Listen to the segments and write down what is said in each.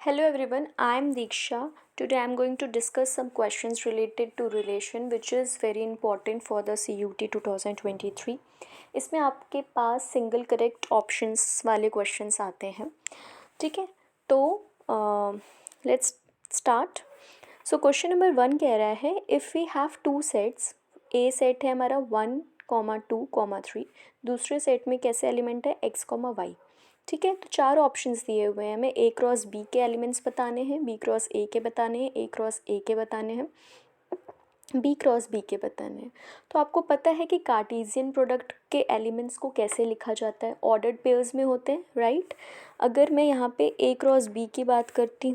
Hello everyone, I am Diksha. Today I am going to discuss some questions related to relation which is very important for the CUT 2023. इसमें आपके पास single correct options वाले questions आते हैं. ठीक है, तो let's start. So question number 1 कह रहा है if we have two sets. A set है हमारा 1, 2, 3. दूसरे सेट में कैसे एलिमेंट है x, y. ठीक है, तो चार ऑप्शंस दिए हुए हैं हमें. ए क्रॉस बी के एलिमेंट्स बताने हैं, बी क्रॉस ए के बताने हैं, ए क्रॉस ए के बताने हैं, बी क्रॉस बी के बताने हैं. तो आपको पता है कि कार्टेशियन प्रोडक्ट के एलिमेंट्स को कैसे लिखा जाता है, ऑर्डर्ड पेयर्स में होते हैं, राइट. अगर मैं यहाँ पे ए क्रॉस बी की बात करती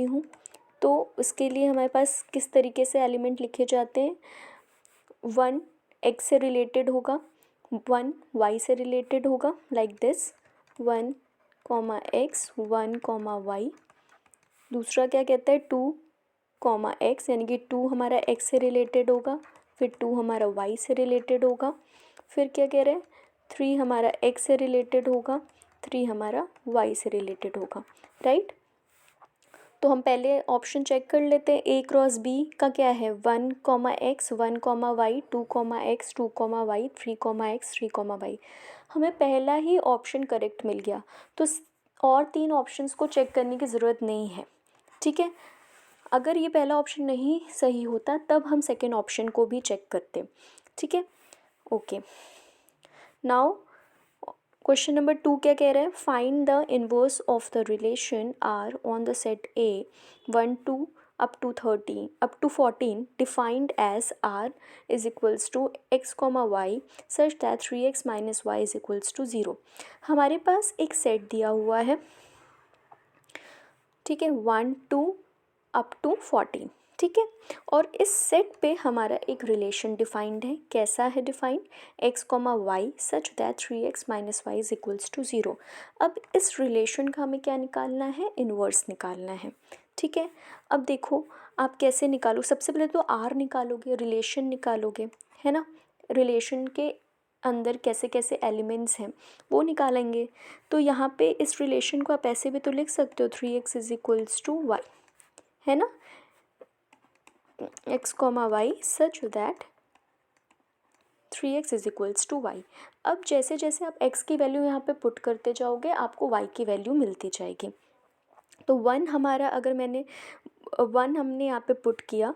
हूँ, तो उसके लिए हमारे पास किस तरीके से एलिमेंट लिखे जाते हैं. 1 एक्स से रिलेटेड होगा, 1 वाई से रिलेटेड होगा, लाइक दिस 1, x 1, y. दूसरा क्या कहता है 2, x, यानी कि 2 हमारा x से रिलेटेड होगा, फिर 2 हमारा y से रिलेटेड होगा, फिर क्या कह रहे हैं 3 हमारा x से रिलेटेड होगा, 3 हमारा y से रिलेटेड होगा, राइट. तो हम पहले ऑप्शन चेक कर लेते हैं. ए क्रॉस बी का क्या है 1, x 1, y 2, x 2, y 3, x 3, y. हमें पहला ही ऑप्शन करेक्ट मिल गया, तो और 3 ऑप्शंस को चेक करने की ज़रूरत नहीं है. ठीक है, अगर ये पहला ऑप्शन नहीं सही होता तब हम सेकेंड ऑप्शन को भी चेक करते. ठीक है, ओके. नाउ क्वेश्चन नंबर 2 क्या कह रहा है. Find the inverse of the relation R on the set A 1 2 up to 14 defined as r is equals to x, y such that 3x minus y is equals to 0. हमारे पास एक set दिया हुआ है, ठीक है, 1 2 up to 14. ठीक है, और इस सेट पे हमारा एक रिलेशन डिफाइंड है. कैसा है defined, x, y such that 3x minus y is equals to 0. अब इस रिलेशन का हमें क्या निकालना है, इन्वर्स निकालना है. ठीक है, अब देखो आप कैसे निकालो. सबसे पहले तो r निकालोगे, रिलेशन निकालोगे, है ना. रिलेशन के अंदर कैसे कैसे एलिमेंट्स हैं वो निकालेंगे. तो यहाँ पे इस रिलेशन को आप ऐसे भी तो लिख सकते हो 3x is equals to Y, है ना, x, y such that 3x is equals to y. अब जैसे जैसे आप x की वैल्यू यहाँ पे पुट करते जाओगे आपको y की वैल्यू मिलती जाएगी. तो 1 हमारा, अगर मैंने 1 हमने यहाँ पे पुट किया,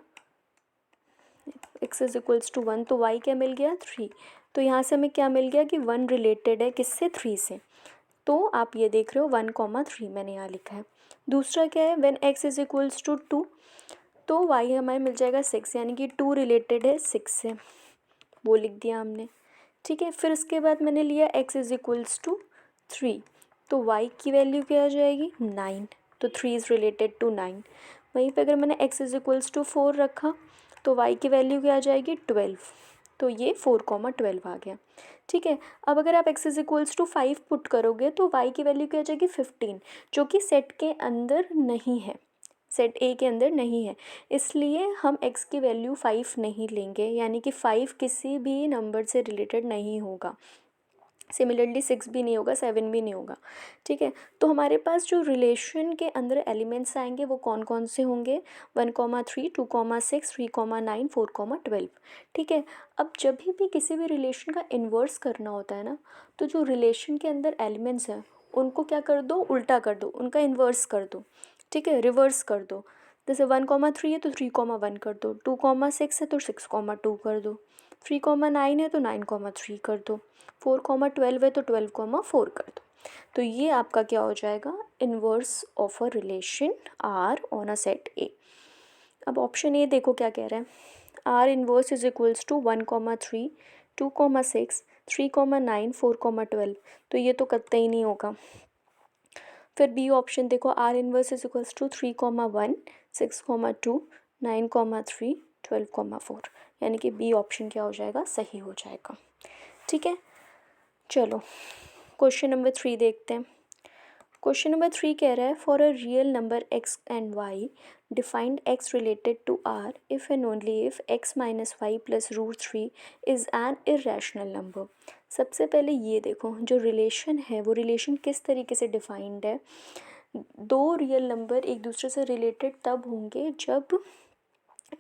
x इज इक्वल्स टू 1, तो y क्या मिल गया 3. तो यहाँ से हमें क्या मिल गया कि 1 रिलेटेड है किससे, 3 से. तो आप ये देख रहे हो 1, 3 मैंने यहाँ लिखा है. दूसरा क्या है, when x is equals to 2, तो y हमारे मिल जाएगा 6, यानी कि 2 रिलेटेड है 6 से, वो लिख दिया हमने. ठीक है, फिर उसके बाद मैंने लिया x इज इक्वल्स टू 3, तो y की वैल्यू क्या आ जाएगी 9, तो 3 इज़ रिलेटेड टू 9. वहीं पे अगर मैंने x इज इक्वल्स टू 4 रखा तो y की वैल्यू क्या आ जाएगी 12, तो ये 4, 12 आ गया. ठीक है, अब अगर आप x is equals to 5 put करोगे तो y की वैल्यू क्या आ जाएगी 15, जो कि सेट के अंदर नहीं है, सेट ए के अंदर नहीं है, इसलिए हम x की वैल्यू 5 नहीं लेंगे, यानी कि 5 किसी भी नंबर से रिलेटेड नहीं होगा. सिमिलरली 6 भी नहीं होगा, 7 भी नहीं होगा. ठीक है, तो हमारे पास जो रिलेशन के अंदर एलिमेंट्स आएंगे वो कौन कौन से होंगे, 1, 3, 2, 6, 3, 9, 4, 12. ठीक है, अब जब भी किसी भी रिलेशन का इन्वर्स करना होता है ना, तो जो रिलेशन के अंदर एलिमेंट्स हैं उनको क्या कर दो, उल्टा कर दो, उनका इन्वर्स कर दो. ठीक है, रिवर्स कर दो. जैसे 1, 3 है तो 3, 1 कर दो, 2, 6 है तो 6, 2 कर दो, 3, 9 है तो 9, 3 कर दो, 4, 12 है तो 12, 4 कर दो. तो ये आपका क्या हो जाएगा, inverse of a relation R on a set A. अब ऑप्शन ए देखो क्या कह रहा है, R inverse is equals to 1, 3, 2, 6, 3, 9, 4, 12. तो ये तो कतई नहीं होगा. फिर बी ऑप्शन देखो, R inverse is equals to 3, 1, 6, 2, 9, 3, 12, 4, यानी कि बी ऑप्शन क्या हो जाएगा, सही हो जाएगा. ठीक है, चलो क्वेश्चन नंबर 3 देखते हैं. क्वेश्चन नंबर 3 कह रहा है for a real number x and y defined x related to r if and only if x minus Y plus root 3 is an irrational number सबसे पहले ये देखो, जो रिलेशन है वो रिलेशन किस तरीके से डिफाइंड है। दो रियल नंबर एक दूसरे से रिलेटेड तब होंगे जब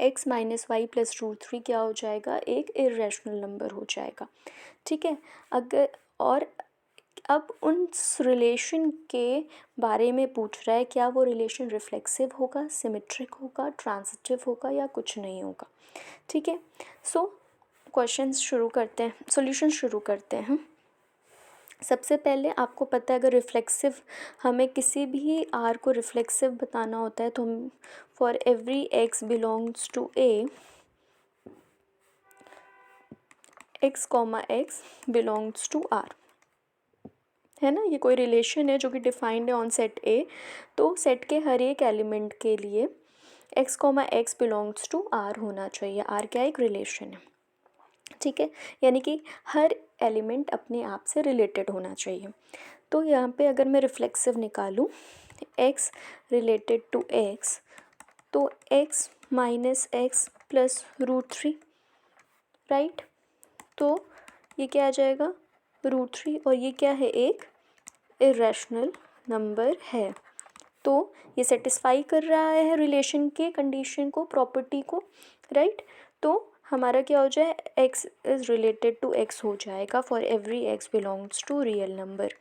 x minus Y plus root three क्या हो जाएगा, एक इर्रेशनल नंबर हो जाएगा। ठीक है, अगर और अब उस रिलेशन के बारे में पूछ रहा है, क्या वो रिलेशन रिफ्लेक्सिव होगा, सिमेट्रिक होगा, ट्रांजिटिव होगा या कुछ नहीं होगा। ठीक है, सो क्वेश्चंस शुरू करते हैं, सॉल्यूशन शुरू करते हैं। सबसे पहले आपको पता है अगर रिफ्लेक्सिव, हमें किसी भी आर को रिफ्लेक्सिव बताना होता है तो हम for every x belongs to A, x comma x belongs to R, है ना। ये कोई रिलेशन है जो कि डिफाइंड है ऑन सेट ए। तो सेट के हर एक एलिमेंट के लिए x comma x belongs to R होना चाहिए। आर क्या एक रिलेशन है, ठीक है, यानी कि हर एलिमेंट अपने आप से रिलेटेड होना चाहिए। तो यहाँ पे अगर मैं रिफ्लेक्सिव निकालूँ x रिलेटेड टू x, तो x minus x plus root three, right. तो ये क्या आ जाएगा, रूट थ्री, और ये क्या है, एक इरेशनल नंबर है। तो ये सेटिस्फाई कर रहा है रिलेशन के कंडीशन को, प्रॉपर्टी को, राइट। तो हमारा क्या हो जाए, x is related to x हो जाएगा for every x belongs to real number.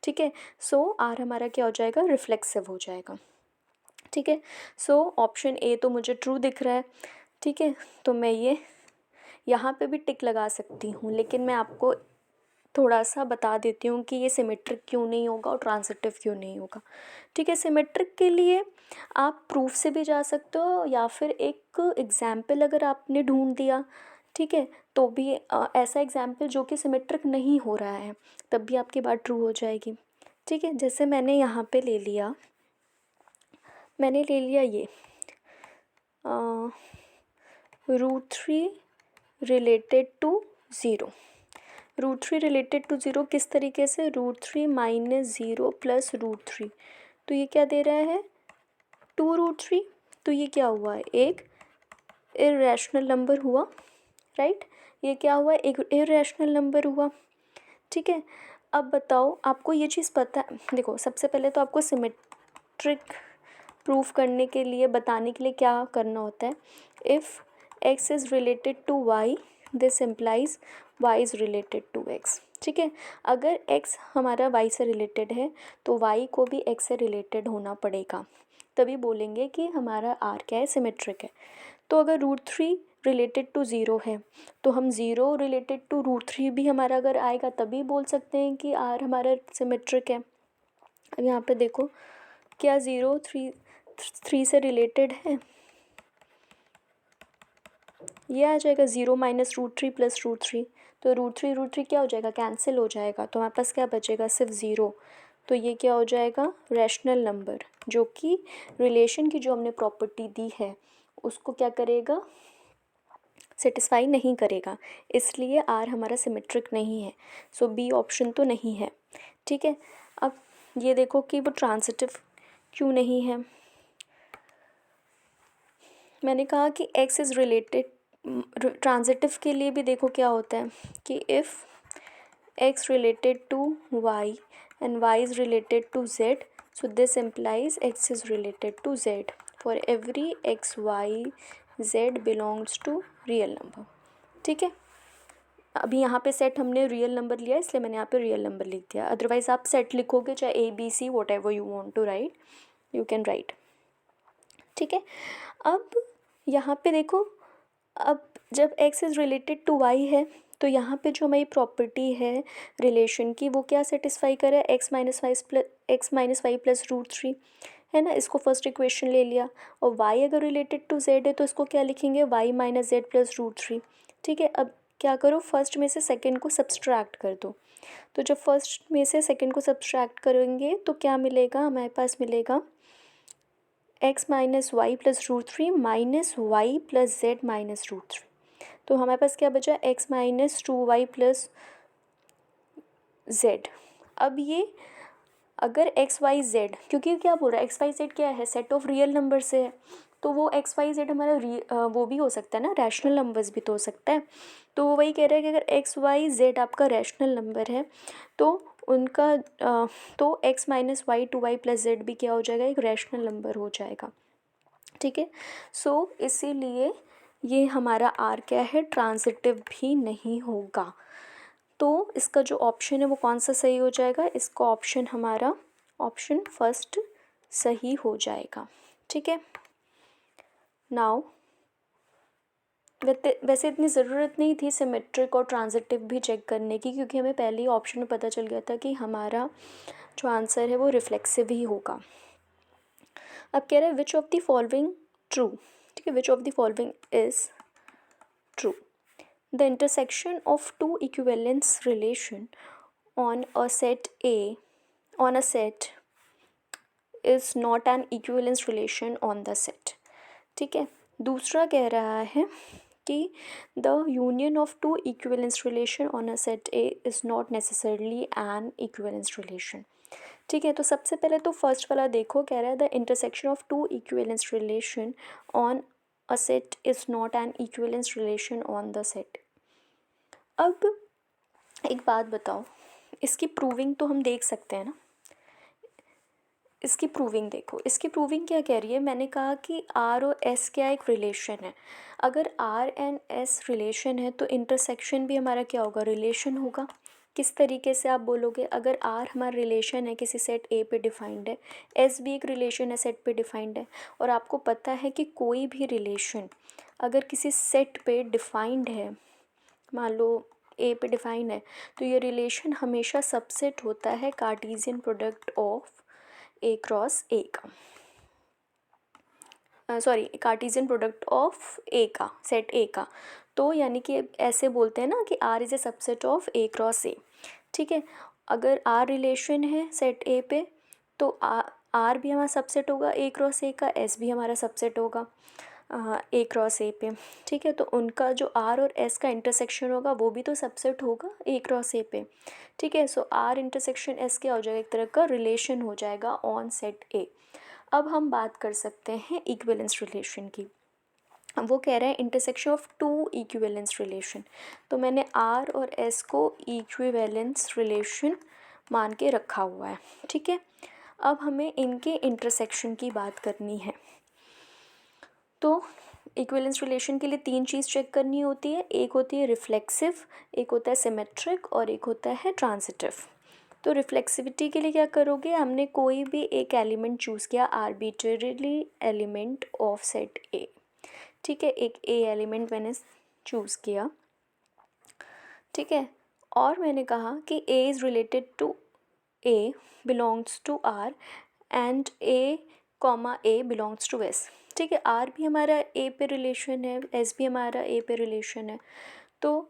ठीक है, सो आर हमारा क्या हो जाएगा, रिफ्लेक्सिव हो जाएगा। ठीक है, सो ऑप्शन ए तो मुझे ट्रू दिख रहा है। ठीक है, तो मैं ये यहाँ पे भी टिक लगा सकती हूँ, लेकिन मैं आपको थोड़ा सा बता देती हूँ कि ये सिमेट्रिक क्यों नहीं होगा और ट्रांजिटिव क्यों नहीं होगा। ठीक है, सिमेट्रिक के लिए आप प्रूफ से भी जा सकते हो या फिर एक एग्जाम्पल अगर आपने ढूंढ दिया, ठीक है, तो भी ऐसा एग्जाम्पल जो कि सिमेट्रिक नहीं हो रहा है तब भी आपकी बात ट्रू हो जाएगी। ठीक है, जैसे मैंने यहाँ पे ले लिया, मैंने ले लिया ये root three related to zero. Root three related to zero किस तरीके से, root three minus zero plus root three, तो ये क्या दे रहा है, टू रूट थ्री। तो ये क्या हुआ है, एक इर्रेशनल नंबर हुआ, राइट। ये क्या हुआ, एक इर्रेशनल नंबर हुआ। ठीक है, अब बताओ आपको ये चीज़ पता है। देखो, सबसे पहले तो आपको सिमेट्रिक प्रूफ करने के लिए, बताने के लिए क्या करना होता है, if x is related to y this implies y is related to x। ठीक है, अगर x हमारा y से रिलेटेड है तो y को भी x से रिलेटेड होना पड़ेगा, तभी बोलेंगे कि हमारा r क्या है, सिमेट्रिक है। तो अगर root three related to zero है तो हम zero related to root three भी हमारा अगर आएगा तभी बोल सकते हैं कि r हमारा सिमेट्रिक है। अब यहाँ पे देखो, क्या ज़ीरो थ्री से रिलेटेड है, ये आ जाएगा zero minus root three plus root three, तो रूट थ्री क्या हो जाएगा, कैंसिल हो जाएगा, तो हमारे पास क्या बचेगा, सिर्फ ज़ीरो। तो ये क्या हो जाएगा, रैशनल नंबर, जो कि रिलेशन की जो हमने प्रॉपर्टी दी है उसको क्या करेगा, सेटिस्फाई नहीं करेगा, इसलिए आर हमारा सिमेट्रिक नहीं है। सो बी ऑप्शन तो नहीं है। ठीक है, अब ये देखो कि वो ट्रांजिटिव क्यों नहीं है। मैंने कहा कि x इज़ रिलेटेड, ट्रांजिटिव के लिए भी देखो क्या होता है कि if x related to y and y is related to z, so this implies x is related to z for every x y z belongs to real number. ठीक है, अभी यहाँ पे सेट हमने रियल नंबर लिया इसलिए मैंने यहाँ पे रियल नंबर लिख दिया, अदरवाइज़ आप सेट लिखोगे चाहे A B C whatever you want to write, you can write. ठीक है, अब यहाँ पे देखो, अब जब x is related to y है तो यहाँ पे जो हमारी प्रॉपर्टी है रिलेशन की वो क्या सेटिस्फाई करे, x minus Y plus root three, है ना। इसको फर्स्ट इक्वेशन ले लिया, और y अगर रिलेटेड टू z है तो इसको क्या लिखेंगे, y minus Z plus root three. ठीक है, अब क्या करो, फर्स्ट में से सेकंड को सब्सट्रैक्ट कर दो। तो जब फर्स्ट में से सेकंड को सब्सट्रैक्ट करेंगे तो क्या मिलेगा, हमारे पास मिलेगा x minus Y plus root three minus Y plus Z minus root three. तो हमारे पास क्या बचा, x minus two Y plus Z. अब ये अगर एक्स वाई जेड, क्योंकि क्या बोल रहा है, एक्स वाई जेड क्या है, सेट ऑफ रियल नंबर से है, तो वो एक्स वाई जेड हमारा वो भी हो सकता है ना, रैशनल नंबर्स भी तो हो सकता है। तो वो वही कह रहा है कि अगर एक्स वाई जेड आपका रैशनल नंबर है तो उनका तो X minus Y two Y plus Z भी क्या हो जाएगा, एक रैशनल नंबर हो जाएगा। ठीक है, सो इसीलिए ये हमारा आर क्या है, ट्रांजिटिव भी नहीं होगा। तो इसका जो ऑप्शन है वो कौन सा सही हो जाएगा, इसका ऑप्शन हमारा ऑप्शन फर्स्ट सही हो जाएगा। ठीक है, नाउ वैसे इतनी ज़रूरत नहीं थी सिमेट्रिक और ट्रांजिटिव भी चेक करने की, क्योंकि हमें पहले ही ऑप्शन में पता चल गया था कि हमारा जो आंसर है वो रिफ्लेक्सिव ही होगा। अब कह रहे हैं which of the following true. ठीक है, which of the following is true. The intersection of two equivalence relation on a set A on a set is not an equivalence relation on the set। ठीक है, दूसरा कह रहा है कि the union of two equivalence relation on a set A is not necessarily an equivalence relation। ठीक है, तो सबसे पहले तो फर्स्ट वाला देखो, कह रहा है the intersection of two equivalence relation on a set is not an equivalence relation on the set. अब एक बात बताओ, इसकी प्रूविंग तो हम देख सकते हैं ना, इसकी प्रूविंग देखो, इसकी प्रूविंग क्या कह रही है, मैंने कहा कि आर और एस क्या एक रिलेशन है। अगर आर एंड एस रिलेशन है तो इंटरसेक्शन भी हमारा क्या होगा, रिलेशन होगा। किस तरीके से आप बोलोगे, अगर आर हमारा रिलेशन है किसी सेट ए पे डिफाइंड है, एस भी एक रिलेशन है सेट पे डिफाइंड है, और आपको पता है कि कोई भी रिलेशन अगर किसी सेट पे डिफाइंड है, मान लो ए पे डिफाइन है, तो ये रिलेशन हमेशा सबसेट होता है Cartesian product of A cross ए का, सॉरी कार्टेशियन प्रोडक्ट ऑफ ए का, सेट ए का। तो यानी कि ऐसे बोलते हैं ना कि R is a subset of A cross A. ठीक है, अगर आर रिलेशन है सेट ए पे तो आर भी हमारा सबसेट होगा ए क्रॉस ए का, एस भी हमारा सबसेट होगा ए क्रॉस ए पे। ठीक है, तो उनका जो आर और एस का इंटरसेक्शन होगा वो भी तो सबसेट होगा ए क्रॉस ए पे। ठीक है, सो आर इंटरसेक्शन एस क्या हो जाएगा, एक तरह का रिलेशन हो जाएगा ऑन सेट ए। अब हम बात कर सकते हैं इक्विवेलेंस रिलेशन की। अब वो कह रहे हैं intersection of two equivalence relation, तो मैंने आर और एस को इक्विवेलेंस रिलेशन मान के रखा हुआ है। ठीक है, अब हमें इनके इंटरसेक्शन की बात करनी है। तो इक्विवेलेंस रिलेशन के लिए तीन चीज़ चेक करनी होती है, एक होती है रिफ्लेक्सिव, एक होता है सिमेट्रिक और एक होता है ट्रांजिटिव। तो रिफ्लेक्सिविटी के लिए क्या करोगे, हमने कोई भी एक एलिमेंट चूज़ किया, arbitrarily element of set A. ठीक है, एक ए एलिमेंट मैंने चूज़ किया। ठीक है, और मैंने कहा कि A is related to A belongs to R and A comma A belongs to S. ठीक है, आर भी हमारा ए पे रिलेशन है, एस भी हमारा ए पे रिलेशन है। तो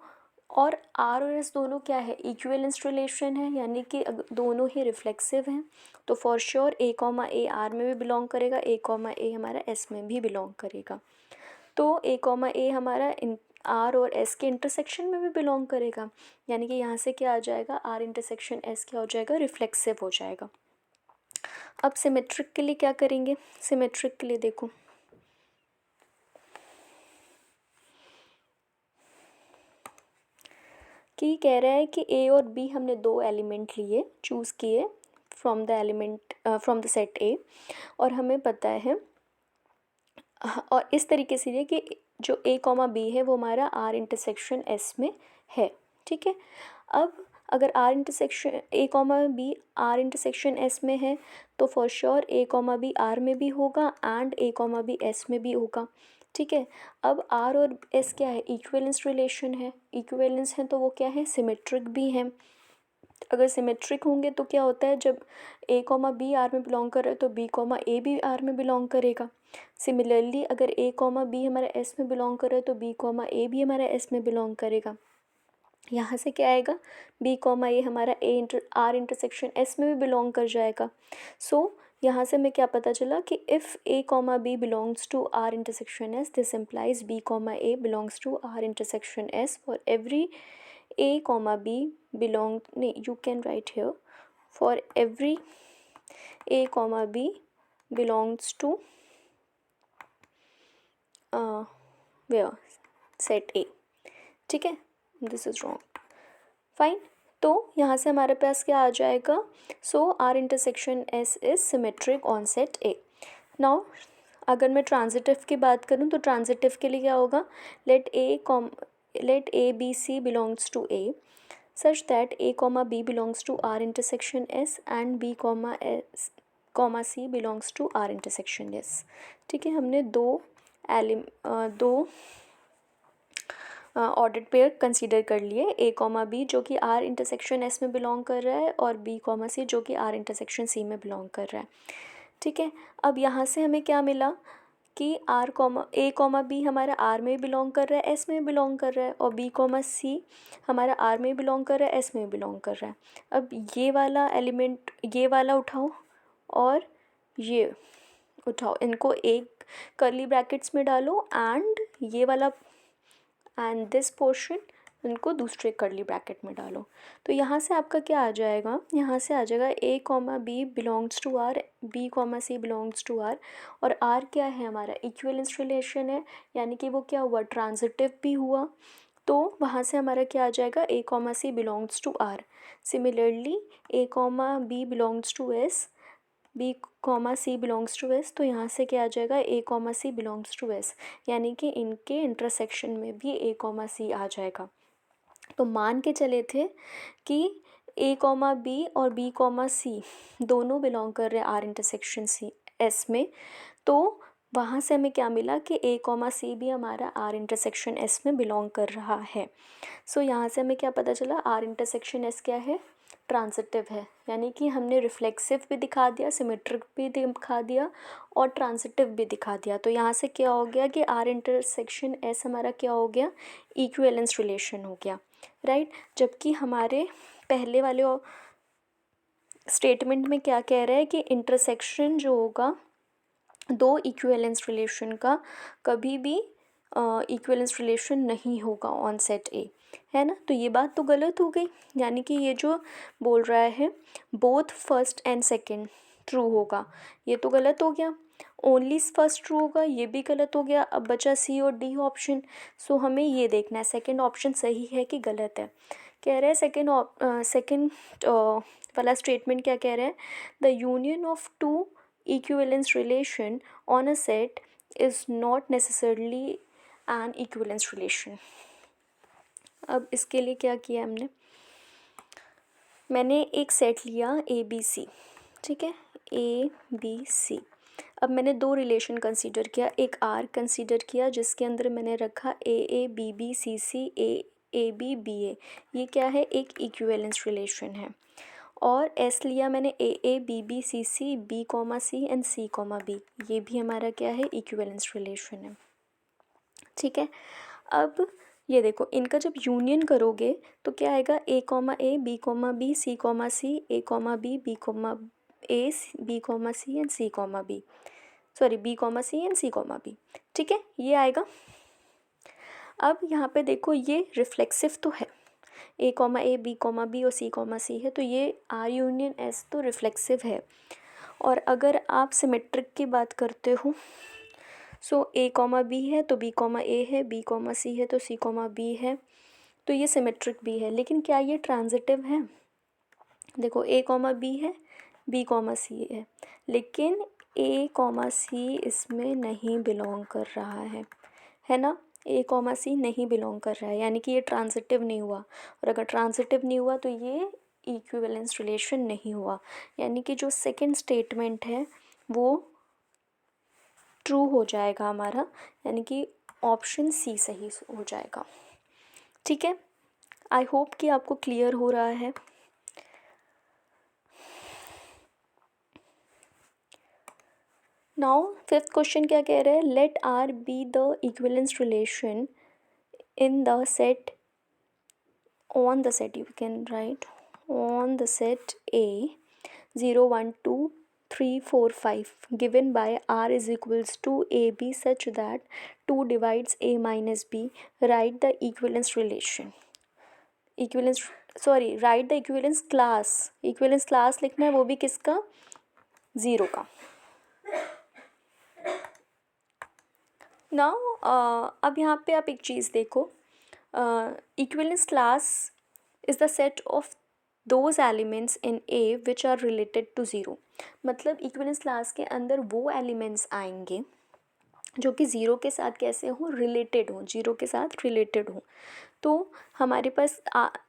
और आर और एस दोनों क्या है, इक्विवेलेंस रिलेशन है, यानी कि दोनों ही रिफ्लेक्सिव हैं। तो for sure A comma A R में भी बिलोंग करेगा, ए कॉमा ए हमारा एस में भी बिलोंग करेगा। तो ए कॉमा ए हमारा आर और एस के इंटरसेक्शन में भी बिलोंग करेगा, यानी कि यहाँ से क्या आ जाएगा, आर इंटरसेक्शन एस क्या हो जाएगा, रिफ्लेक्सिव हो जाएगा। अब सिमेट्रिक के लिए क्या करेंगे, सिमेट्रिक के लिए देखो, कि कह रहा है कि ए और बी हमने दो एलिमेंट लिए, चूज़ किए फ्रॉम द सेट ए, और हमें पता है और इस तरीके से ये कि जो ए कॉमा बी है वो हमारा आर इंटरसेक्शन एस में है। ठीक है, अब अगर R intersection A comma B R intersection S में है तो for sure A comma B R में भी होगा and A comma B S में भी होगा। ठीक है, अब आर और एस क्या है, इक्विवेलेंस रिलेशन है, इक्विवेलेंस है तो वो क्या है, सिमेट्रिक भी है। अगर सिमेट्रिक होंगे तो क्या होता है, जब ए कॉमा बी आर में बिलोंग कर रहा है तो बी कॉमा ए भी आर में बिलोंग करेगा। सिमिलरली अगर ए कॉमा बी हमारा एस में बिलोंग कर रहा है तो बी कॉमा ए भी हमारा एस में बिलोंग करेगा। यहाँ से क्या आएगा, बी कॉमा ए हमारा आर इंटरसेक्शन एस में भी बिलोंग कर जाएगा। सो यहाँ से हमें क्या पता चला कि if A comma B belongs to R intersection S, this implies B comma A belongs to R intersection S for every a comma b belong you can write here for every a comma b belongs to where set A, ठीक है, this is wrong, fine. तो यहाँ से हमारे पास क्या आ जाएगा, so R intersection S is symmetric on set A. Now अगर मैं ट्रांजिटिव की बात करूँ तो ट्रांजिटिव के लिए क्या होगा, let A B C belongs to A such that a comma b belongs to R intersection S and b comma C belongs to R intersection S। ठीक है, हमने दो ऑर्डर्ड पेयर कंसीडर कर लिए, ए कॉमा बी जो कि are intersection S में belong कर रहा है और बी कॉमा सी जो कि आर इंटरसेक्शन सी में बिलोंग कर रहा है, ठीक है। अब यहाँ से हमें क्या मिला कि ए कॉमा बी हमारा आर में बिलोंग कर रहा है, एस में बिलोंग कर रहा है, और बी कॉमा सी हमारा आर में बिलोंग कर रहा है, एस में बिलोंग कर रहा है। अब ये वाला एलिमेंट, ये वाला उठाओ और ये उठाओ, इनको एक कर्ली ब्रैकेट्स में डालो एंड ये वाला एंड दिस पोर्शन इनको दूसरे कर्ली ब्रैकेट में डालो। तो यहाँ से आपका क्या आ जाएगा, यहाँ से आ जाएगा A comma B belongs to R, B comma C belongs to R, और आर क्या है हमारा इक्विवेलेंस रिलेशन है, यानी कि वो क्या हुआ, ट्रांजिटिव भी हुआ। तो वहाँ से हमारा क्या आ जाएगा, A comma C belongs to R. Similarly A comma B belongs to S, B comma C belongs to S, तो यहाँ से क्या आ जाएगा, A comma C belongs to S, यानी कि इनके इंटरसेक्शन में भी ए कॉमा सी आ जाएगा। तो मान के चले थे कि ए कॉमा बी और बी कॉमा सी दोनों बिलोंग कर रहे हैं आर इंटरसेक्शन सी एस में, तो वहाँ से हमें क्या मिला कि ए कॉमा सी भी हमारा आर इंटरसेक्शन एस में बिलोंग कर रहा है। सो यहाँ से हमें क्या पता चला, आर इंटरसेक्शन एस क्या है, ट्रांजिटिव है, यानी कि हमने रिफ्लेक्सिव भी दिखा दिया, सिमेट्रिक भी दिखा दिया और ट्रांजिटिव भी दिखा दिया। तो यहाँ से क्या हो गया कि आर इंटरसेक्शन एस हमारा क्या हो गया, इक्विवेलेंस रिलेशन हो गया, राइट। जबकि हमारे पहले वाले स्टेटमेंट में क्या कह रहा है कि इंटरसेक्शन जो होगा दो इक्विवेलेंस रिलेशन का कभी भी इक्विवेलेंस रिलेशन नहीं होगा ऑन सेट ए, है ना। तो ये बात तो गलत हो गई, यानी कि ये जो बोल रहा है both first and second true होगा, ये तो गलत हो गया। ओनली फर्स्ट ट्रू होगा, ये भी गलत हो गया। अब बचा सी और डी ऑप्शन। सो हमें ये देखना है सेकंड ऑप्शन सही है कि गलत है। कह रहा है सेकंड वाला स्टेटमेंट क्या कह रहा है, the union of two equivalence relation on a set is not necessarily an equivalence relation। अब इसके लिए क्या किया मैंने एक सेट लिया ए बी सी, ठीक है, ए बी सी। अब मैंने दो रिलेशन कंसीडर किया, एक आर कंसीडर किया जिसके अंदर मैंने रखा A B B C C A B B A, ये क्या है, एक इक्विवेलेंस रिलेशन है। और एस लिया मैंने A B B C C B comma C and C comma B, ये भी हमारा क्या है, इक्विवेलेंस रिलेशन है, ठीक है। अब ये देखो, इनका जब यूनियन करोगे तो क्या आएगा, A comma A B comma B C comma C A comma B comma A B comma C and C comma B, sorry B comma C and C comma B, ठीक है, ये आएगा। अब यहाँ पे देखो ये रिफ्लेक्सिव तो है, A comma A B comma B और सी कॉमा सी है, तो ये आर यूनियन एस तो रिफ्लेक्सिव है। और अगर आप सिमेट्रिक की बात करते हो, सो ए कॉमा बी है तो बी कॉमा ए है, बी कॉमा सी है तो सी कॉमा बी है, तो ये सिमेट्रिक भी है। लेकिन क्या ये ट्रांजिटिव है, देखो ए कॉमा बी है, बी कॉमा सी है, लेकिन ए कॉमा सी इसमें नहीं बिलोंग कर रहा है ना, ए कॉमा सी नहीं बिलोंग कर रहा है, यानी कि ये ट्रांजिटिव नहीं हुआ। और अगर ट्रांजिटिव नहीं हुआ तो ये इक्विवेलेंस रिलेशन नहीं हुआ, यानी कि जो सेकंड स्टेटमेंट है वो ट्रू हो जाएगा हमारा, यानी कि ऑप्शन सी सही हो जाएगा, ठीक है। आई होप कि आपको क्लियर हो रहा है। नाउ फिफ्थ क्वेश्चन क्या कह रहा है, let R be the equivalence relation in the set, on the set, you can write on the set A 0 1 2 3 4 5 given by R is equals to AB such that 2 divides A minus B, write the equivalence relation, write the equivalence class लिखना है, वो भी किसका, 0 का। Now अब यहाँ पे आप एक चीज़ देखो, equivalence class is the set of those elements in A which are related to zero. मतलब इक्विवेलेंस क्लास के अंदर वो एलिमेंट्स आएंगे जो कि ज़ीरो के साथ कैसे हों, रिलेटेड हों, जीरो के साथ रिलेटेड हों। तो हमारे पास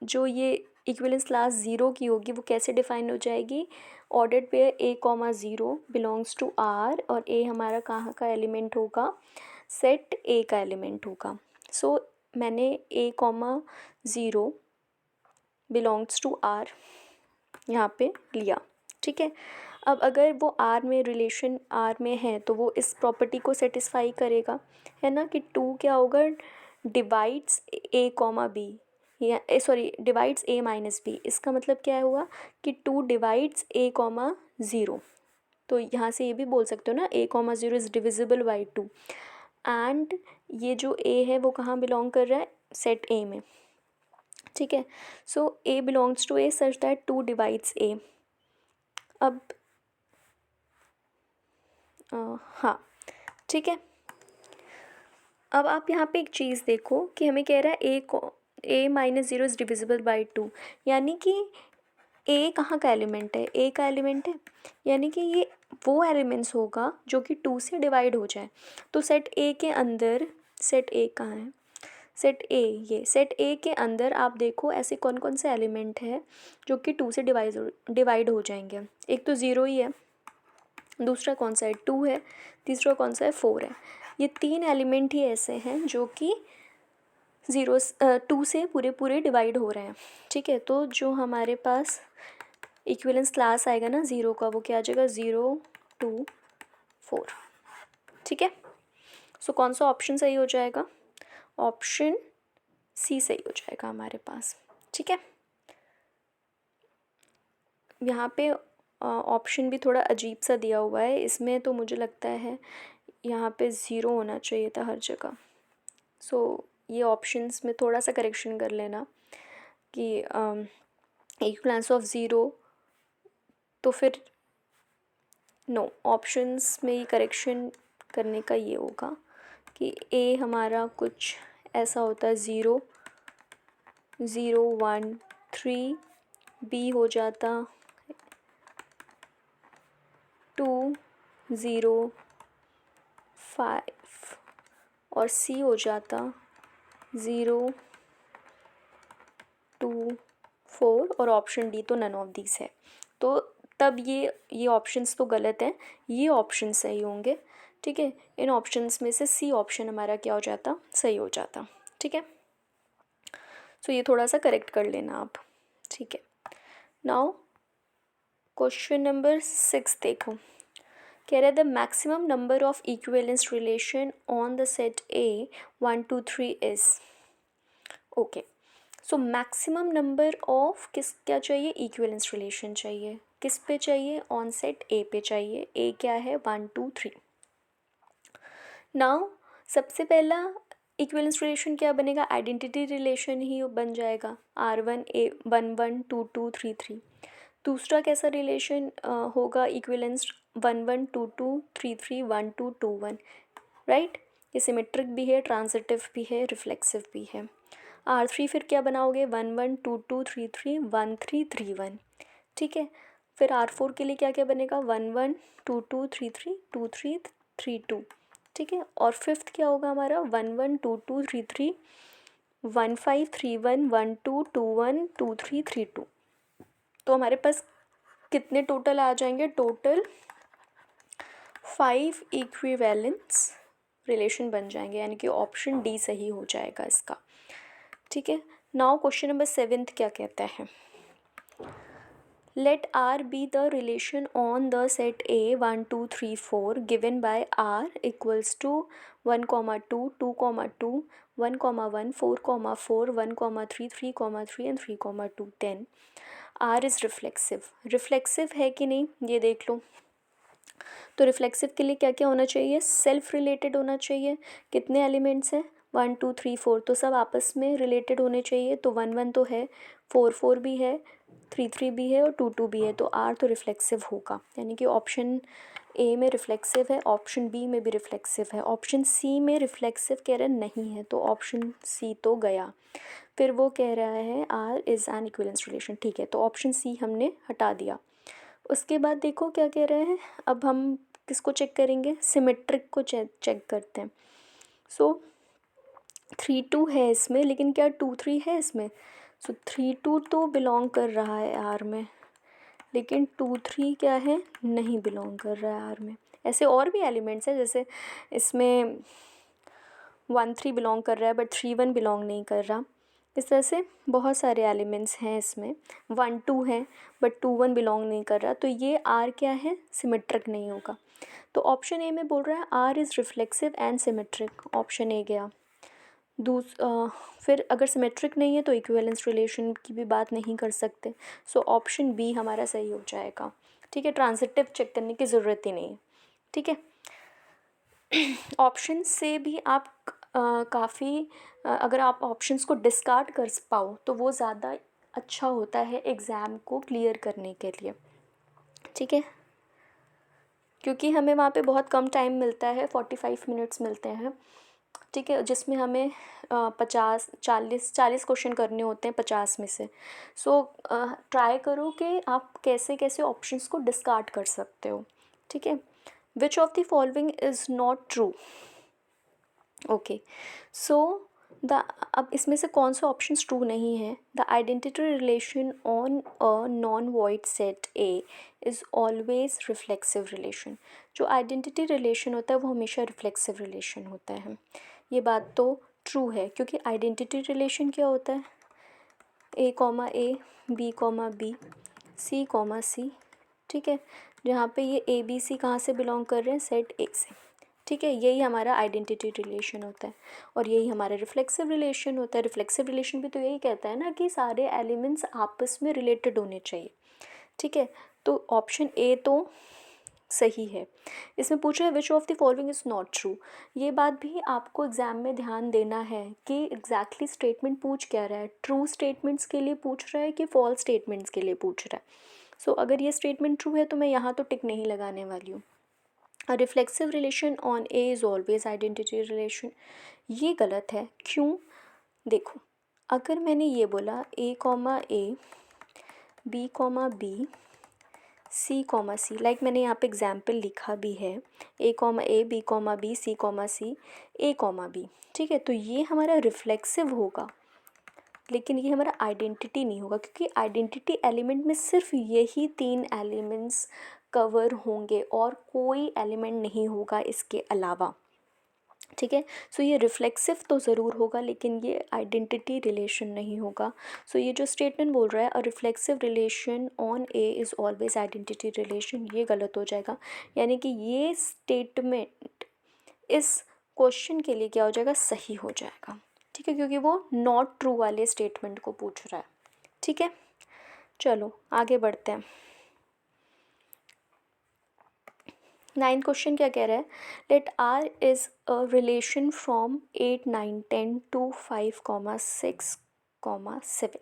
जो ये इक्विवेलेंस क्लास ज़ीरो की होगी वो कैसे डिफाइन हो जाएगी, ordered pair A comma zero belongs to R, और ए हमारा कहाँ का एलिमेंट होगा, सेट ए का एलिमेंट होगा। सो मैंने A comma zero belongs to R यहाँ पे लिया, ठीक है। अब अगर वो आर में, रिलेशन आर में है, तो वो इस प्रॉपर्टी को सेटिस्फाई करेगा, है ना, कि टू क्या होगा, डिवाइड्स ए कॉमा बी, या sorry divides A minus B. इसका मतलब क्या हुआ कि two divides A comma zero. तो यहाँ से ये भी बोल सकते हो ना, A comma zero is divisible by two, and ये जो ए है वो कहाँ बिलोंग कर रहा है, सेट ए में, ठीक है। So A belongs to A such that two divides A. अब हाँ, ठीक है। अब आप यहाँ पे एक चीज़ देखो कि हमें कह रहा है A minus zero is divisible by two, यानी कि ए कहाँ का एलिमेंट है, ए का एलिमेंट है, यानी कि ये वो एलिमेंट्स होगा जो कि टू से डिवाइड हो जाए। तो सेट ए के अंदर, सेट ए कहाँ है, सेट ए, ये सेट ए के अंदर आप देखो ऐसे कौन कौन से एलिमेंट है जो कि टू से डिवाइड हो जाएंगे। एक तो ज़ीरो ही है, दूसरा कौन सा है, टू है, तीसरा कौन सा है, फोर है। ये तीन एलिमेंट ही ऐसे हैं जो कि ज़ीरो टू से पूरे पूरे डिवाइड हो रहे हैं, ठीक है। तो जो हमारे पास इक्विवेलेंस क्लास आएगा ना ज़ीरो का, वो क्या आ जाएगा, ज़ीरो टू फोर, ठीक है। सो कौन सा ऑप्शन सही हो जाएगा, ऑप्शन सी सही हो जाएगा हमारे पास, ठीक है। यहाँ पे ऑप्शन भी थोड़ा अजीब सा दिया हुआ है, इसमें तो मुझे लगता है यहाँ पे ज़ीरो होना चाहिए था हर जगह। सो ये ऑप्शंस में थोड़ा सा करेक्शन कर लेना कि इक्विवेलेंस ऑफ ज़ीरो, तो फिर नो, ऑप्शंस में ये करेक्शन करने का ये होगा कि ए हमारा कुछ ऐसा होता है, zero zero one three, B हो जाता टू ज़ीरो फाइव, और सी हो जाता ज़ीरो टू फोर, और ऑप्शन डी तो नन ऑफ दिस है। तो तब ये ऑप्शंस तो गलत हैं, ये ऑप्शन सही होंगे, ठीक है। इन ऑप्शंस में से सी ऑप्शन हमारा क्या हो जाता, सही हो जाता, ठीक है। सो ये थोड़ा सा करेक्ट कर लेना आप, ठीक है। नाउ क्वेश्चन नंबर 6 देखो, कह रहा है the maximum number of equivalence relation on the set A 1 2 3 is, okay. So maximum number of किस क्या चाहिए, इक्विवेलेंस रिलेशन चाहिए, किस पे चाहिए, ऑन सेट ए पे चाहिए। ए क्या है, 1 2 3। नाउ सबसे पहला इक्विवेलेंस रिलेशन क्या बनेगा, आइडेंटिटी रिलेशन ही बन जाएगा, R1 A 1 1 2 2 3 3। दूसरा कैसा रिलेशन होगा, इक्विवेलेंस 1 1 2 2 3 3 1 2 2 1, राइट। ये सिमेट्रिक भी है, ट्रांजिटिव भी है, रिफ्लेक्सिव भी है। R3 फिर क्या बनाओगे, 1 1 2 2 3 3 1 3 3 1, ठीक है। फिर R4 के लिए क्या क्या बनेगा, 1 1 2 2 3 3 2 3 3 2, ठीक है। और फिफ्थ क्या होगा हमारा, 1 1 2 2 3 3 1 5 3 1 1 2 2 1 2 3 3 2। तो हमारे पास कितने टोटल आ जाएंगे, टोटल 5 इक्विवेलेंस रिलेशन बन जाएंगे, यानी कि ऑप्शन डी सही हो जाएगा इसका, ठीक है। नाउ क्वेश्चन नंबर 7 क्या कहता है, let R be the relation on the set A 1 2 3 4 given by R equals to 1 2 2 2 1 1 4 4 1 3 3 3 and 3 2 10। R is reflexive है कि नहीं ये देख लो। तो रिफ्लेक्सिव के लिए क्या क्या होना चाहिए, सेल्फ रिलेटेड होना चाहिए। कितने एलिमेंट्स हैं, 1 2 3 4, तो सब आपस में रिलेटेड होने चाहिए। तो 1 1 तो है, 4 4 भी है, 3 भी है और 2 भी है, तो आर तो रिफ्लेक्सिव होगा, यानी कि ऑप्शन ए में रिफ्लेक्सिव है, ऑप्शन बी में भी रिफ्लेक्सिव है। ऑप्शन सी में रिफ्लेक्सिव कह रहे नहीं है, तो ऑप्शन सी तो गया। फिर वो कह रहा है R is an equivalence relation, ठीक है, तो ऑप्शन सी हमने हटा दिया। उसके बाद देखो क्या कह रहे हैं, अब हम किसको चेक करेंगे, सिमेट्रिक को चेक करते हैं। सो 3 2 है इसमें, लेकिन क्या 2 3 है इसमें? सो 3 2 तो बिलोंग कर रहा है आर में, लेकिन 2 3 क्या है, नहीं बिलोंग कर रहा है आर में। ऐसे और भी एलिमेंट्स हैं, जैसे इसमें 1 3 बिलोंग कर रहा है बट 3 1 बिलोंग नहीं कर रहा। इस तरह से बहुत सारे एलिमेंट्स हैं इसमें, 1 2 है बट 2 1 बिलोंग नहीं कर रहा, तो ये आर क्या है, सिमेट्रिक नहीं होगा। तो ऑप्शन ए में बोल रहा है R is reflexive and symmetric, option A गया। फिर अगर सिमेट्रिक नहीं है तो इक्विवेलेंस रिलेशन की भी बात नहीं कर सकते, सो ऑप्शन बी हमारा सही हो जाएगा। ठीक है, ट्रांजिटिव चेक करने की ज़रूरत ही नहीं है। ठीक है, ऑप्शन से भी आप काफ़ी अगर आप ऑप्शंस को डिस्कार्ड कर पाओ तो वो ज़्यादा अच्छा होता है एग्ज़ाम को क्लियर करने के लिए। ठीक है, क्योंकि हमें वहाँ पे बहुत कम टाइम मिलता है, 45 मिनट्स मिलते हैं। ठीक है, जिसमें हमें 40 क्वेश्चन करने होते हैं 50 में से। सो ट्राई करो कि आप कैसे कैसे ऑप्शंस को डिस्कार्ड कर सकते हो। ठीक है, which of the following is not true. Okay, so अब इसमें से कौन सा ऑप्शन ट्रू नहीं है? The identity relation on a non void set A is always reflexive relation. जो आइडेंटिटी रिलेशन होता है वो हमेशा रिफ्लेक्सिव रिलेशन होता है। ये बात तो ट्रू है, क्योंकि आइडेंटिटी रिलेशन क्या होता है, A comma A, B comma B, C comma सी। ठीक है, जहाँ पे ये ए बी सी कहाँ से बिलोंग कर रहे हैं, सेट ए से। ठीक है, यही हमारा आइडेंटिटी रिलेशन होता है और यही हमारा रिफ्लेक्सिव रिलेशन होता है। रिफ्लेक्सिव रिलेशन भी तो यही कहता है ना कि सारे एलिमेंट्स आपस में रिलेटेड होने चाहिए। ठीक है, तो ऑप्शन ए तो सही है। इसमें पूछ रहा है which of the following is not true. ये बात भी आपको एग्ज़ाम में ध्यान देना है कि एग्जैक्टली स्टेटमेंट पूछ क्या रहा है, ट्रू स्टेटमेंट्स के लिए पूछ रहा है कि फॉल्स स्टेटमेंट्स के लिए पूछ रहा है। सो अगर ये स्टेटमेंट ट्रू है तो मैं यहाँ तो टिक नहीं लगाने वाली हूँ। A reflexive relation on A is always identity relation, ये गलत है। क्यों? देखो, अगर मैंने ये बोला ए comma A, B comma B, C comma C, like मैंने यहाँ पे एग्जाम्पल लिखा भी है, A comma A, B comma B, C comma C, A comma B. ठीक है, तो ये हमारा रिफ्लेक्सिव होगा, लेकिन ये हमारा आइडेंटिटी नहीं होगा, क्योंकि आइडेंटिटी एलिमेंट में सिर्फ यही 3 एलिमेंट्स कवर होंगे और कोई एलिमेंट नहीं होगा इसके अलावा। ठीक है, सो ये रिफ्लेक्सिव तो ज़रूर होगा, लेकिन ये आइडेंटिटी रिलेशन नहीं होगा। सो ये जो स्टेटमेंट बोल रहा है a reflexive relation on A is always identity relation, ये गलत हो जाएगा। यानी कि ये स्टेटमेंट इस क्वेश्चन के लिए क्या हो जाएगा, सही हो जाएगा। ठीक है, क्योंकि वो नॉट ट्रू वाले स्टेटमेंट को पूछ रहा है। ठीक है, चलो आगे बढ़ते हैं। 9th क्वेश्चन क्या कह रहा है, let R is a relation from 8 9 10 to 5 6 7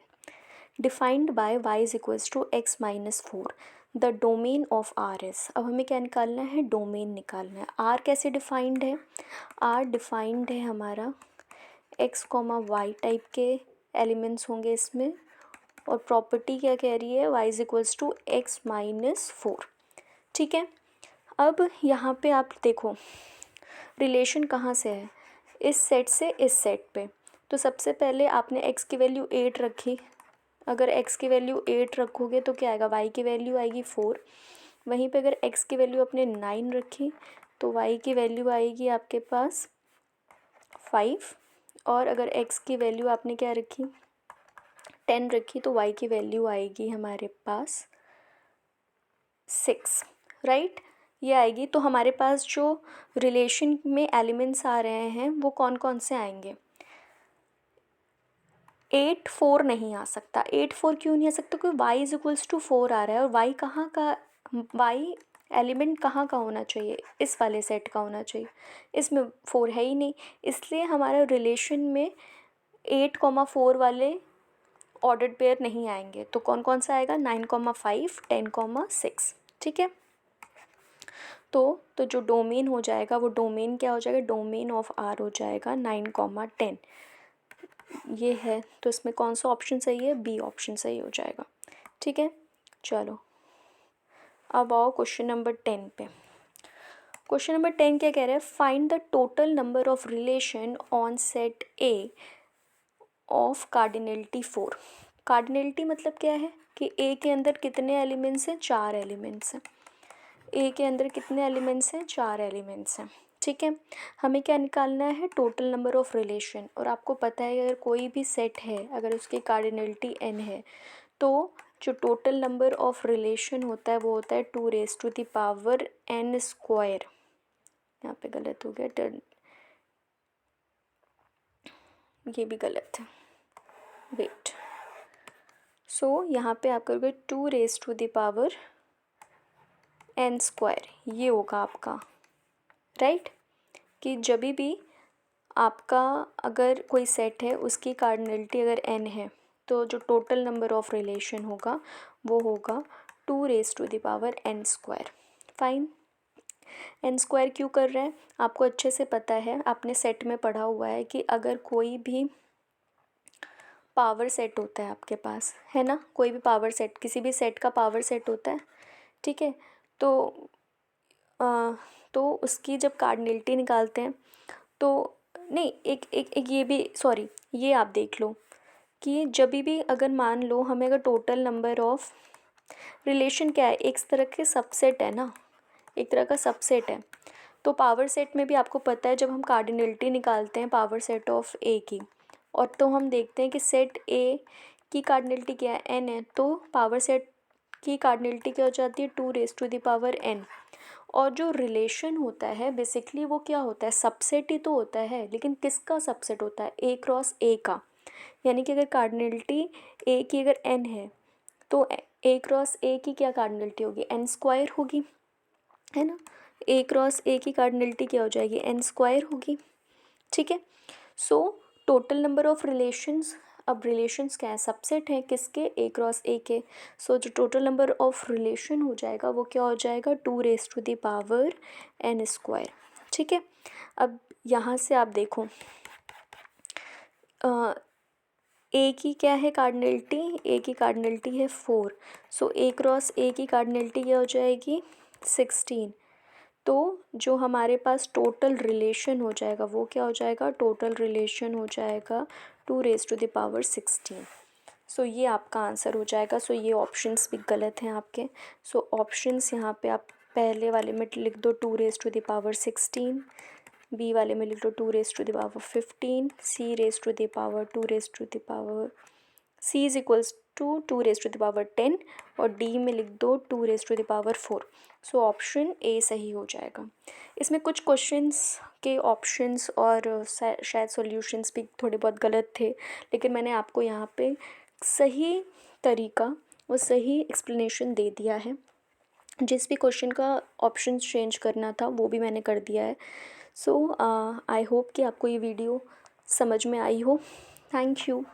defined by Y is equals to X minus 4। The domain of R is, अब हमें क्या निकालना है, डोमेन निकालना है। आर कैसे डिफाइंड है, आर डिफाइंड है हमारा एक्स कॉमा वाई टाइप के एलिमेंट्स होंगे इसमें, और प्रॉपर्टी क्या कह रही है, Y is equals to X minus 4। ठीक है, अब यहाँ पे आप देखो रिलेशन कहाँ से है, इस सेट से इस सेट पे। तो सबसे पहले आपने x की वैल्यू 8 रखी, अगर x की वैल्यू 8 रखोगे तो क्या आएगा, y की वैल्यू आएगी 4। वहीं पे अगर x की वैल्यू आपने 9 रखी तो y की वैल्यू आएगी आपके पास 5, और अगर x की वैल्यू आपने क्या रखी, 10 रखी, तो y की वैल्यू आएगी हमारे पास 6, राइट, ये आएगी। तो हमारे पास जो रिलेशन में एलिमेंट्स आ रहे हैं वो कौन कौन से आएंगे, 8 4 नहीं आ सकता। 8 4 क्यों नहीं आ सकता, क्योंकि y इज इक्वल्स टू 4 आ रहा है, और y कहाँ का, y एलिमेंट कहाँ का होना चाहिए, इस वाले सेट का होना चाहिए, इसमें 4 है ही नहीं, इसलिए हमारा रिलेशन में 8 4 वाले ऑर्डर्ड पेयर नहीं आएंगे। तो कौन कौन सा आएगा, 9,5, 10,6। ठीक है। तो जो डोमेन हो जाएगा वो डोमेन क्या हो जाएगा, डोमेन ऑफ आर हो जाएगा 9,10 ये है। तो इसमें कौन सा ऑप्शन सही है, बी ऑप्शन सही हो जाएगा। ठीक है। चलो अब आओ क्वेश्चन नंबर 10 पे। क्वेश्चन नंबर 10 क्या कह रहा है, find the total number of relation on set A of cardinality 4। Cardinality मतलब क्या है कि ए के अंदर कितने एलिमेंट्स हैं, 4 एलिमेंट्स हैं। ए के अंदर कितने एलिमेंट्स हैं, 4 एलिमेंट्स हैं। ठीक है। हमें क्या निकालना है, टोटल नंबर ऑफ रिलेशन। और आपको पता है अगर कोई भी सेट है, अगर उसकी कार्डिनलिटी n है, तो जो टोटल नंबर ऑफ रिलेशन होता है वो होता है 2⁻n²। यहाँ पे गलत हो गया, ये भी गलत है, वेट। सो यहाँ पे आप करोगे 2⁻n², ये होगा आपका, राइट। कि जब भी आपका अगर कोई सेट है उसकी कार्डिनलिटी अगर n है तो जो टोटल नंबर ऑफ रिलेशन होगा वो होगा 2⁻n²। फाइन। n² क्यों कर रहे हैं, आपको अच्छे से पता है, आपने सेट में पढ़ा हुआ है कि अगर कोई भी पावर सेट होता है आपके पास, है ना, कोई भी पावर सेट, किसी भी सेट का पावर सेट होता है, ठीक है। तो उसकी जब कार्डिनलिटी निकालते हैं तो नहीं, एक ये भी, सॉरी, ये आप देख लो कि जब भी अगर मान लो हमें अगर टोटल नंबर ऑफ रिलेशन क्या है, एक तरह के सबसेट है ना, एक तरह का सबसेट है। तो पावर सेट में भी आपको पता है जब हम कार्डिनलिटी निकालते हैं पावर सेट ऑफ ए की, और तो हम देखते हैं कि सेट ए की कार्डिनलिटी क्या है, n है, तो पावर सेट की कार्डिनलिटी क्या हो जाती है, 2⁻n। और जो रिलेशन होता है बेसिकली वो क्या होता है, सबसेट ही तो होता है, लेकिन किसका सबसेट होता है, a क्रॉस a का। यानी कि अगर कार्डिनलिटी a की अगर n है तो a क्रॉस a की क्या कार्डिनलिटी होगी, n² होगी, है ना। a क्रॉस a की कार्डिनलिटी क्या हो जाएगी, n² होगी। ठीक है। So total number of relations, अब रिलेशंस क्या है, सबसेट है किसके, a क्रॉस a के। सो जो टोटल नंबर ऑफ रिलेशन हो जाएगा वो क्या हो जाएगा, 2⁻n²। ठीक है। अब यहाँ से आप देखो a की क्या है कार्डिनलिटी, a की कार्डिनलिटी है 4। सो a क्रॉस a की कार्डिनलिटी क्या हो जाएगी, 16। तो जो हमारे पास टोटल रिलेशन हो जाएगा वो क्या हो जाएगा, टोटल रिलेशन हो जाएगा 2⁻16। सो ये आपका आंसर हो जाएगा। सो ये ऑप्शंस भी गलत हैं आपके। सो ऑप्शंस यहाँ पे आप पहले वाले में लिख दो 2⁻16, बी वाले में लिख दो 2⁻15, C इज इक्वल्स टू 2⁻10 और डी में लिख दो 2⁻4। सो ऑप्शन ए सही हो जाएगा। इसमें कुछ क्वेश्चंस के ऑप्शंस और शायद सॉल्यूशंस भी थोड़े बहुत गलत थे, लेकिन मैंने आपको यहाँ पे सही तरीका और सही एक्सप्लेनेशन दे दिया है। जिस भी क्वेश्चन का ऑप्शन चेंज करना था वो भी मैंने कर दिया है। सो आई होप कि आपको ये वीडियो समझ में आई हो। Thank you.